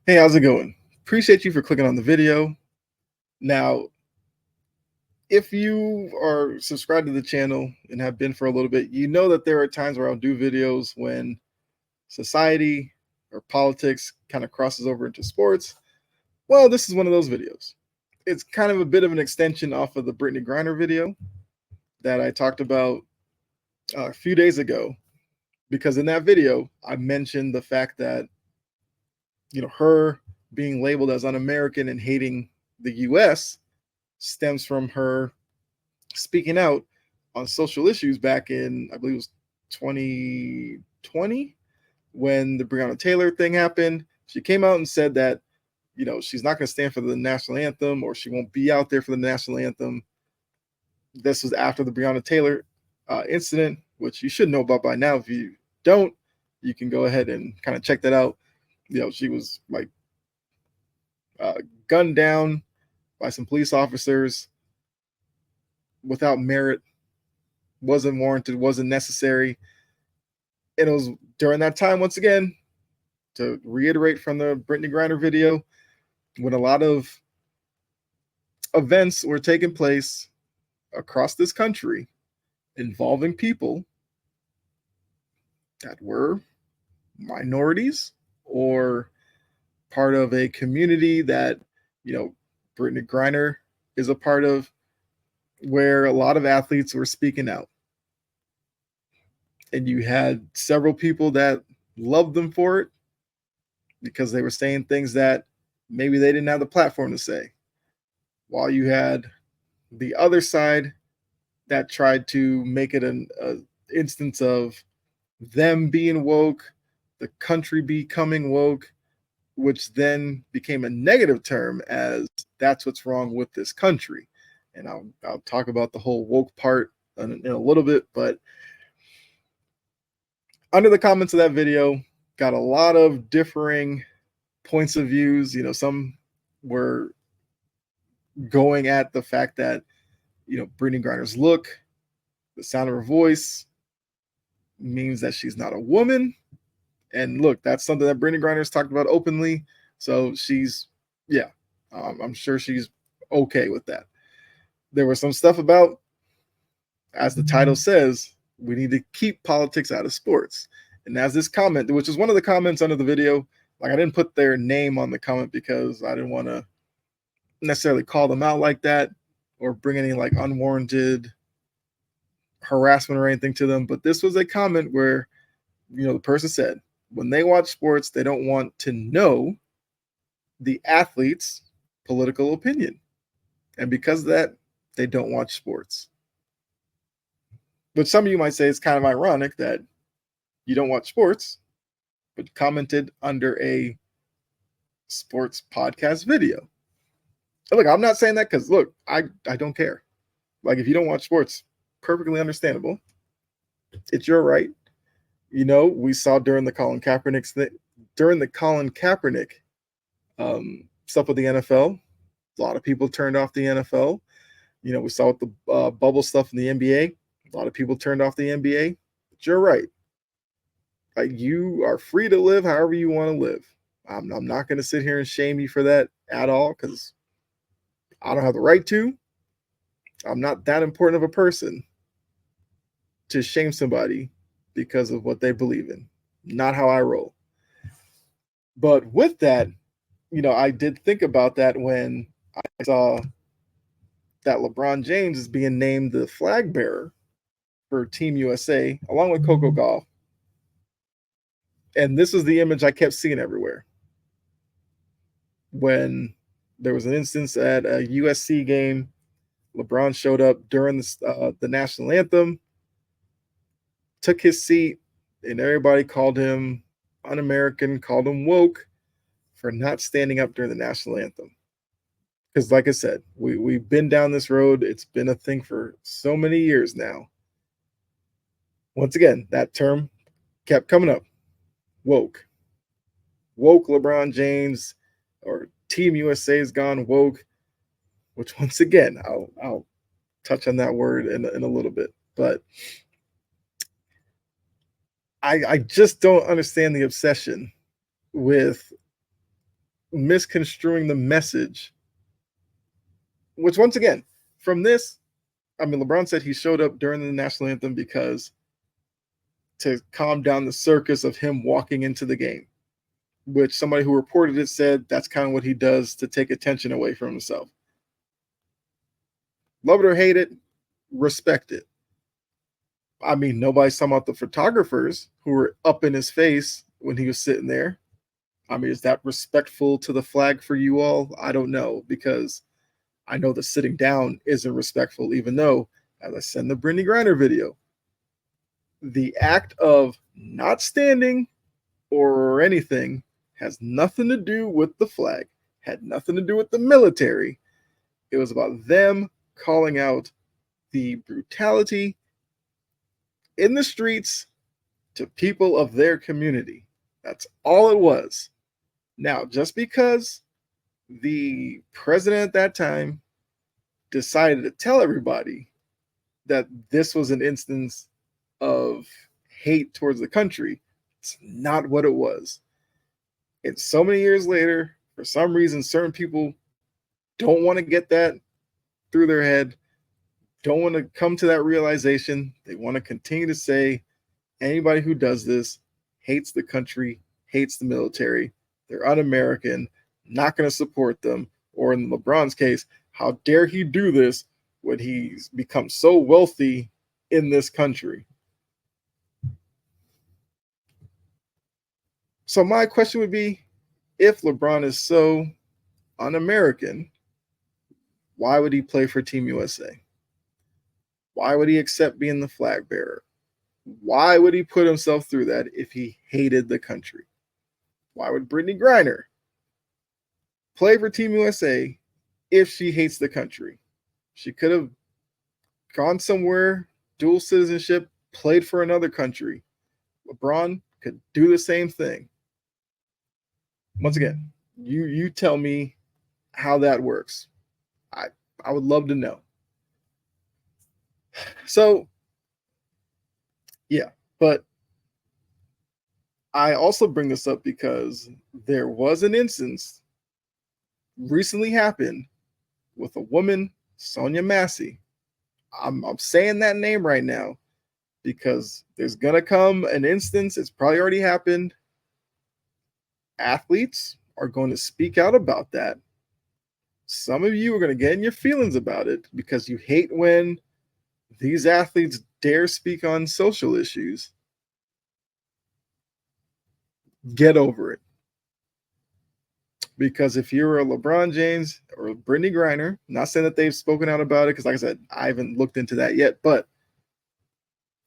Hey, how's it going? Appreciate you for clicking on the video. Now, if you are subscribed to the channel and have been for a little bit, you know that there are times where I'll do videos when society or politics kind of crosses over into sports. Well, this is one of those videos. It's kind of a bit of an extension off of the Brittany Griner video that I talked about a few days ago, because in that video, I mentioned the fact that, her being labeled as un-American and hating the US stems from her speaking out on social issues back in, I believe it was 2020, when the Breonna Taylor thing happened. She came out and said that, she's not going to stand for the national anthem, or she won't be out there for the national anthem. This was after the Breonna Taylor incident, which you should know about by now. If you don't, you can go ahead and kind of check that out. She was like gunned down by some police officers without merit, wasn't warranted, wasn't necessary. And it was during that time, once again, to reiterate from the Brittany Griner video, when a lot of events were taking place across this country involving people that were minorities or part of a community that, Brittany Griner is a part of, where a lot of athletes were speaking out. And you had several people that loved them for it because they were saying things that maybe they didn't have the platform to say. While you had the other side that tried to make it an instance of them being woke, the country becoming woke, which then became a negative term as that's what's wrong with this country. And I'll talk about the whole woke part in a little bit, but under the comments of that video, got a lot of differing points of views. Some were going at the fact that, Brittany Griner's look, the sound of her voice means that she's not a woman. And look, that's something that Brittany Griner's talked about openly. So I'm sure she's okay with that. There was some stuff about, as the title says, we need to keep politics out of sports. And as this comment, which is one of the comments under the video, like I didn't put their name on the comment because I didn't want to necessarily call them out like that or bring any like unwarranted harassment or anything to them. But this was a comment where, the person said, when they watch sports, they don't want to know the athlete's political opinion. And because of that, they don't watch sports. But some of you might say it's kind of ironic that you don't watch sports, but commented under a sports podcast video. And look, I'm not saying that because, look, I don't care. Like, if you don't watch sports, perfectly understandable. It's your right. We saw during the Colin Kaepernick stuff with the NFL, a lot of people turned off the NFL. We saw with the bubble stuff in the NBA, a lot of people turned off the NBA. But you're right. Like, you are free to live however you want to live. I'm not going to sit here and shame you for that at all because I don't have the right to. I'm not that important of a person to shame somebody because of what they believe in. Not how I roll. But with that, I did think about that when I saw that LeBron James is being named the flag bearer for Team USA, along with Coco Gauff. And this was the image I kept seeing everywhere. When there was an instance at a USC game, LeBron showed up during the national anthem, took his seat, and everybody called him un-American, called him woke for not standing up during the national anthem. Because like I said, we've been down this road. It's been a thing for so many years now. Once again, that term kept coming up. Woke. Woke LeBron James, or Team USA has gone woke, which once again, I'll touch on that word in a little bit. But I just don't understand the obsession with misconstruing the message. Which, once again, from this, I mean, LeBron said he showed up during the national anthem because to calm down the circus of him walking into the game, which somebody who reported it said that's kind of what he does to take attention away from himself. Love it or hate it, respect it. I mean, nobody's talking about the photographers who were up in his face when he was sitting there. I mean, is that respectful to the flag for you all? I don't know, because I know the sitting down isn't respectful, even though, as I said in the Brittany Griner video, the act of not standing or anything has nothing to do with the flag, had nothing to do with the military. It was about them calling out the brutality in the streets to people of their community. That's all it was. Now, just because the president at that time decided to tell everybody that this was an instance of hate towards the country, it's not what it was. And so many years later, for some reason, certain people don't want to get that through their head, don't want to come to that realization. They want to continue to say anybody who does this hates the country, hates the military, they're un-American, not going to support them. Or in LeBron's case, how dare he do this when he's become so wealthy in this country? So my question would be, if LeBron is so un-American, why would he play for Team USA? Why would he accept being the flag bearer? Why would he put himself through that if he hated the country? Why would Brittany Griner play for Team USA if she hates the country? She could have gone somewhere, dual citizenship, played for another country. LeBron could do the same thing. Once again, you tell me how that works. I would love to know. So, yeah, but I also bring this up because there was an instance recently happened with a woman, Sonia Massey. I'm saying that name right now because there's going to come an instance, it's probably already happened. Athletes are going to speak out about that. Some of you are going to get in your feelings about it because you hate when these athletes dare speak on social issues. Get over it. Because if you're a LeBron James or a Brittany Griner, not saying that they've spoken out about it, because like I said, I haven't looked into that yet, but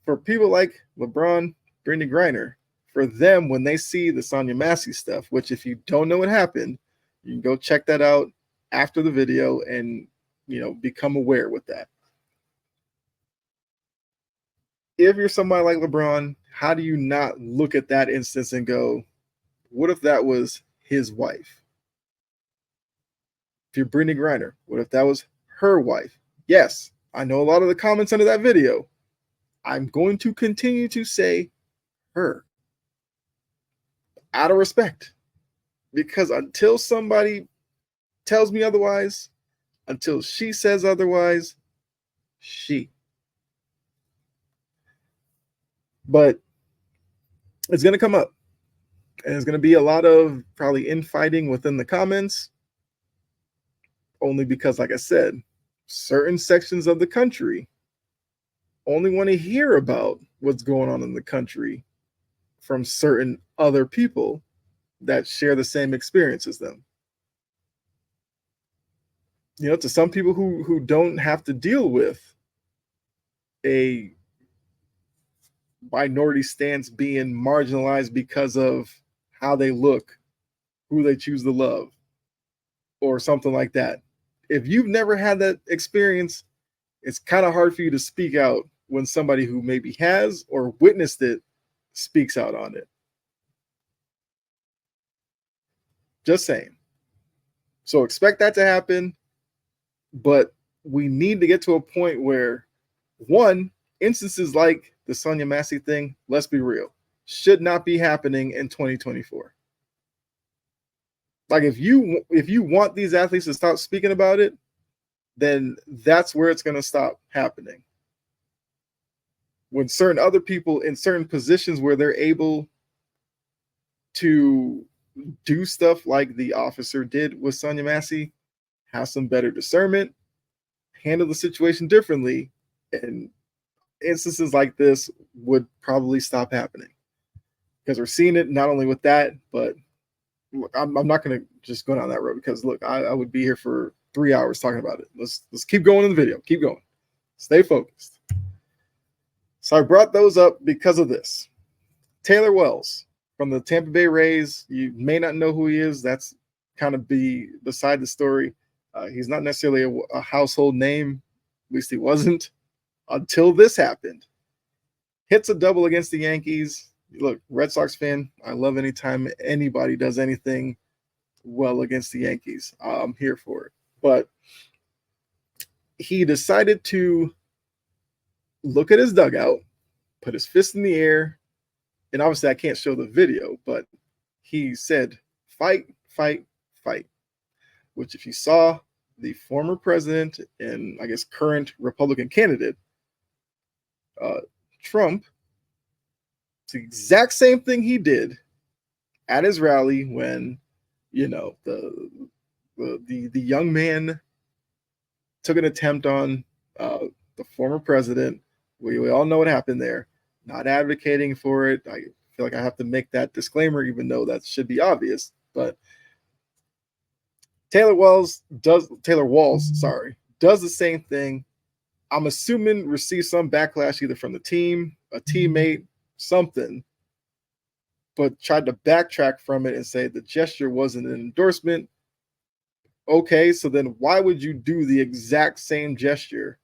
for people like LeBron, Brittany Griner, for them, when they see the Sonia Massey stuff, which if you don't know what happened, you can go check that out after the video and, become aware with that. If you're somebody like LeBron, how do you not look at that instance and go, what if that was his wife? If you're Brittany Griner, what if that was her wife? Yes, I know a lot of the comments under that video. I'm going to continue to say her out of respect, because until somebody tells me otherwise, until she says otherwise, but it's going to come up, and it's going to be a lot of probably infighting within the comments, only because, like I said, certain sections of the country only want to hear about what's going on in the country from certain other people that share the same experience as them. To some people who don't have to deal with a minority stance being marginalized because of how they look, who they choose to love, or something like that. If you've never had that experience, it's kind of hard for you to speak out when somebody who maybe has or witnessed it speaks out on it. Just saying. So expect that to happen, but we need to get to a point where, one, instances like the Sonia Massey thing, let's be real, should not be happening in 2024. Like if you want these athletes to stop speaking about it, then that's where it's going to stop happening. When certain other people in certain positions where they're able to do stuff like the officer did with Sonya Massey, have some better discernment, handle the situation differently, and instances like this would probably stop happening. Because we're seeing it not only with that, but I'm not going to just go down that road because look, I would be here for 3 hours talking about it. Let's keep going in the video. Keep going. Stay focused. So I brought those up because of this. Taylor Wells from the Tampa Bay Rays. You may not know who he is. That's kind of beside the story. He's not necessarily a household name. At least he wasn't until this happened. Hits a double against the Yankees. Look, Red Sox fan, I love anytime anybody does anything well against the Yankees. I'm here for it. But he decided to look at his dugout, put his fist in the air, and obviously I can't show the video, but he said, "Fight, fight, fight," which if you saw the former president and I guess current Republican candidate, Trump, it's the exact same thing he did at his rally when, you know, the young man took an attempt on the former president. We all know what happened there. Not advocating for it. I feel like I have to make that disclaimer, even though that should be obvious. But Taylor Walls does the same thing. I'm assuming received some backlash either from the team, a teammate, something, but tried to backtrack from it and say the gesture wasn't an endorsement. Okay, so then why would you do the exact same gesture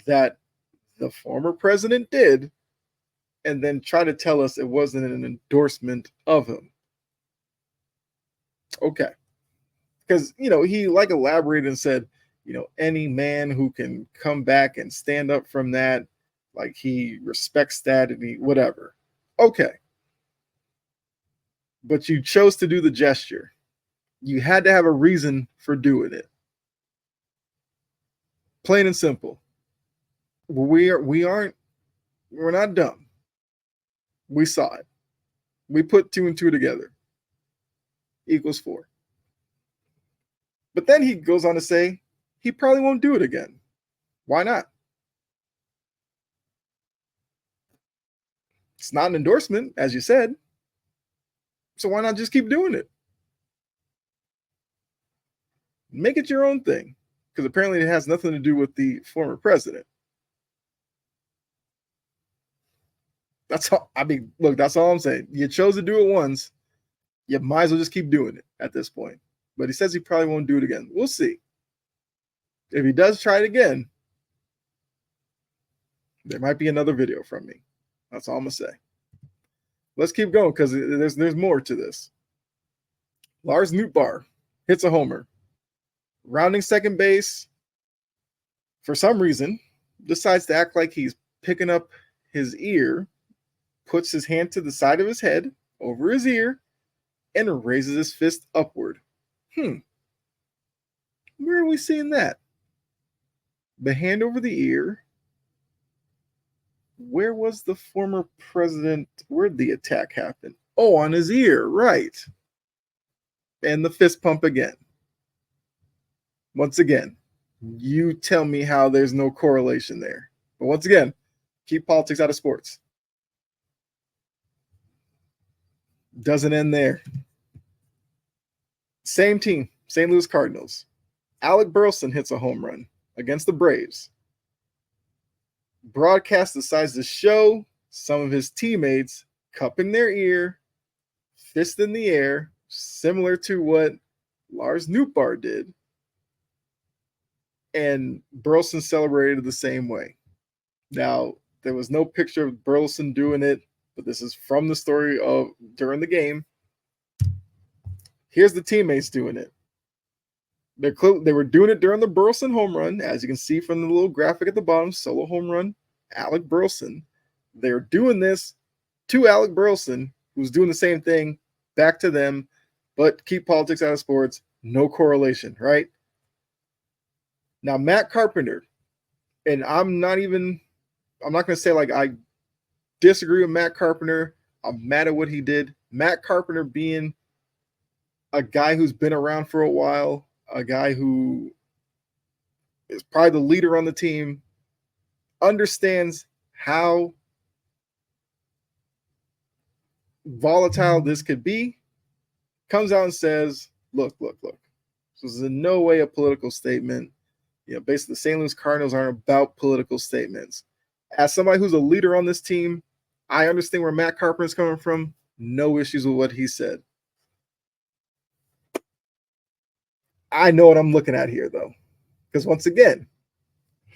that the former president did and then try to tell us it wasn't an endorsement of him? Okay. Because, you know, he like elaborated and said, you know, any man who can come back and stand up from that, like he respects that and he whatever. Okay. But you chose to do the gesture. You had to have a reason for doing it. Plain and simple. We're not dumb. We saw it. We put 2 and 2 together. Equals 4. But then he goes on to say he probably won't do it again. Why not? It's not an endorsement, as you said. So why not just keep doing it? Make it your own thing. Because apparently it has nothing to do with the former president. That's all. I mean, look, that's all I'm saying. You chose to do it once. You might as well just keep doing it at this point. But he says he probably won't do it again. We'll see. If he does try it again, there might be another video from me. That's all I'm going to say. Let's keep going because there's more to this. Lars Nootbaar hits a homer. Rounding second base, for some reason, decides to act like he's picking up his ear, puts his hand to the side of his head, over his ear, and raises his fist upward. Where are we seeing that? The hand over the ear. Where was the former president? Where'd the attack happen? Oh, on his ear, right. And the fist pump again. Once again, you tell me how there's no correlation there. But once again, keep politics out of sports. Doesn't end there. Same team, St. Louis Cardinals. Alec Burleson hits a home run against the Braves. Broadcast decides to show some of his teammates cupping their ear, fist in the air, similar to what Lars Nootbaar did. And Burleson celebrated the same way. Now, there was no picture of Burleson doing it, but this is from the story of during the game. Here's the teammates doing it. They were doing it during the Burleson home run, as you can see from the little graphic at the bottom, solo home run, Alec Burleson. They're doing this to Alec Burleson, who's doing the same thing back to them, but keep politics out of sports. No correlation, right? Now, Matt Carpenter, and I'm not going to say like I disagree with Matt Carpenter. I'm mad at what he did. Matt Carpenter being a guy who's been around for a while, a guy who is probably the leader on the team, understands how volatile this could be, comes out and says, look. This is in no way a political statement. Basically, the St. Louis Cardinals aren't about political statements. As somebody who's a leader on this team, I understand where Matt Carpenter is coming from. No issues with what he said. I know what I'm looking at here, though. Because once again,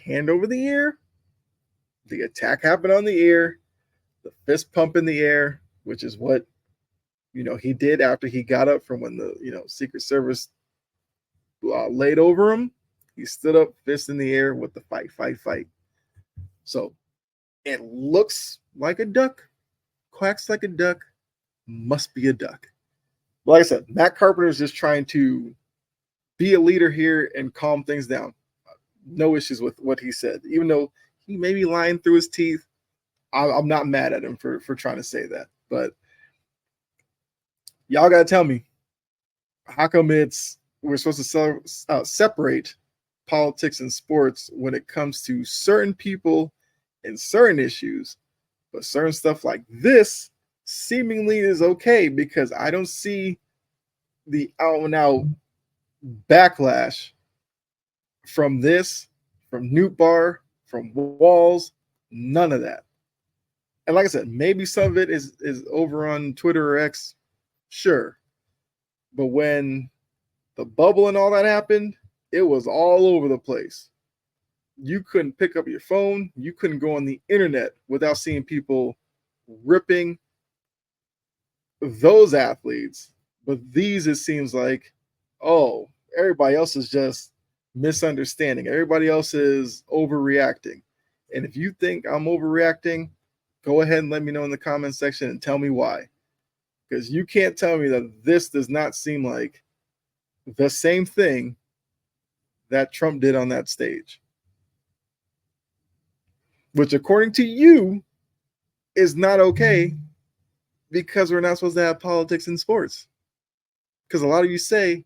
hand over the ear, the attack happened on the ear, the fist pump in the air, which is what, he did after he got up from when the, Secret Service laid over him. He stood up, fist in the air with the fight. So it looks like a duck, quacks like a duck, must be a duck. But like I said, Matt Carpenter is just trying to be a leader here and calm things down. No issues with what he said, even though he may be lying through his teeth. I'm not mad at him for trying to say that. But y'all got to tell me, how come we're supposed to separate politics and sports when it comes to certain people and certain issues, but certain stuff like this seemingly is okay because I don't see the out and out backlash from this, from Newt Bar, from Walls, none of that. And like I said, maybe some of it is over on Twitter or X, sure. But when the bubble and all that happened, it was all over the place. You couldn't pick up your phone. You couldn't go on the internet without seeing people ripping those athletes. But these, it seems like, oh, everybody else is just misunderstanding. Everybody else is overreacting. And if you think I'm overreacting, go ahead and let me know in the comment section and tell me why. Because you can't tell me that this does not seem like the same thing that Trump did on that stage. Which, according to you, is not okay because we're not supposed to have politics in sports. Because a lot of you say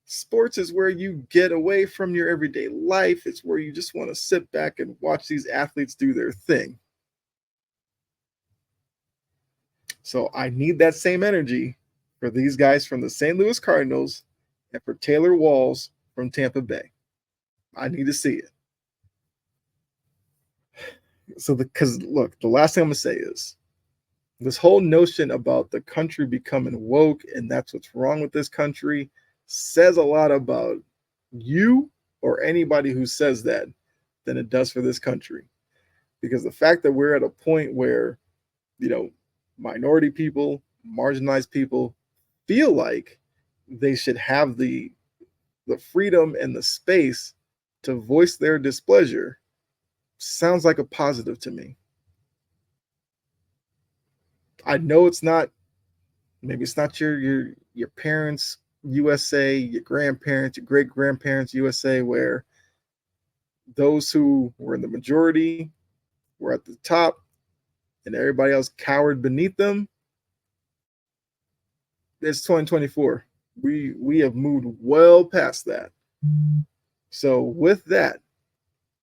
sports is where you get away from your everyday life. It's where you just want to sit back and watch these athletes do their thing. So I need that same energy for these guys from the St. Louis Cardinals and for Taylor Walls from Tampa Bay. I need to see it. So because look, the last thing I'm going to say is this whole notion about the country becoming woke and that's what's wrong with this country says a lot about you or anybody who says that than it does for this country. Because the fact that we're at a point where, minority people, marginalized people feel like they should have the freedom and the space to voice their displeasure sounds like a positive to me. I know maybe it's not your parents' USA, your grandparents, your great grandparents' USA, where those who were in the majority were at the top and everybody else cowered beneath them. It's 2024. We have moved well past that. So with that,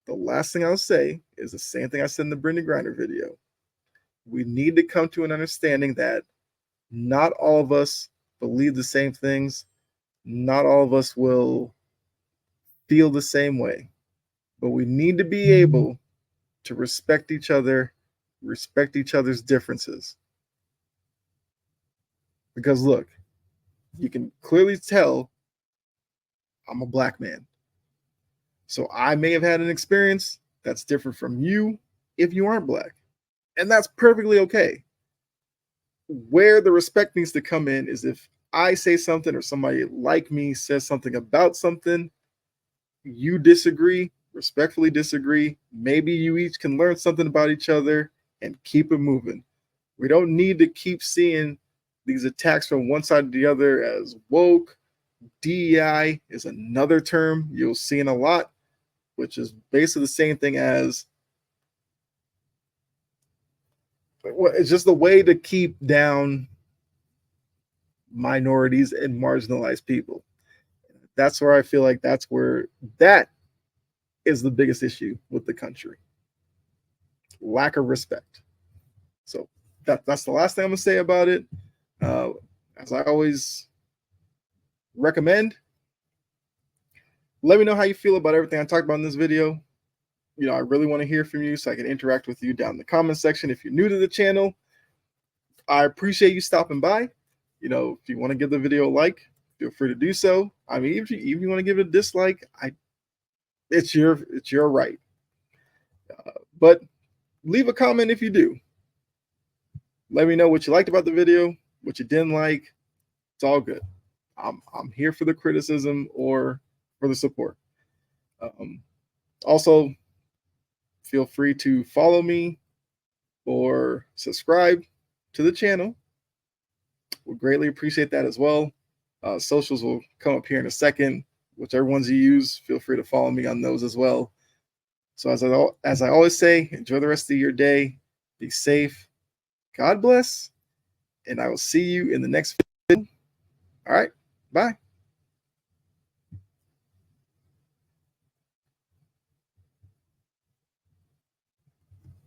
the last thing I'll say is the same thing I said in the Brittney Griner video. We need to come to an understanding that not all of us believe the same things. Not all of us will feel the same way. But we need to be able to respect each other, respect each other's differences. Because look, you can clearly tell I'm a black man. So I may have had an experience that's different from you if you aren't black. And that's perfectly okay. Where the respect needs to come in is if I say something or somebody like me says something about something, you disagree, respectfully disagree. Maybe you each can learn something about each other and keep it moving. We don't need to keep seeing these attacks from one side to the other as woke. DEI is another term you'll see in a lot, which is basically the same thing as, it's just a way to keep down minorities and marginalized people. That's where I feel like that is the biggest issue with the country. Lack of respect. So that's the last thing I'm gonna say about it. As I always recommend, let me know how you feel about everything I talked about in this video. I really want to hear from you so I can interact with you down in the comment section. If you're new to the channel, I appreciate you stopping by. If you want to give the video a like, feel free to do so. I mean, if you want to give it a dislike, it's your right. But leave a comment if you do. Let me know what you liked about the video, what you didn't like. It's all good. I'm here for the criticism or for the support. Also, feel free to follow me or subscribe to the channel. We'll greatly appreciate that as well. Socials will come up here in a second. Whichever ones you use, feel free to follow me on those as well. So as I always say, enjoy the rest of your day. Be safe. God bless. And I will see you in the next video. All right. Bye.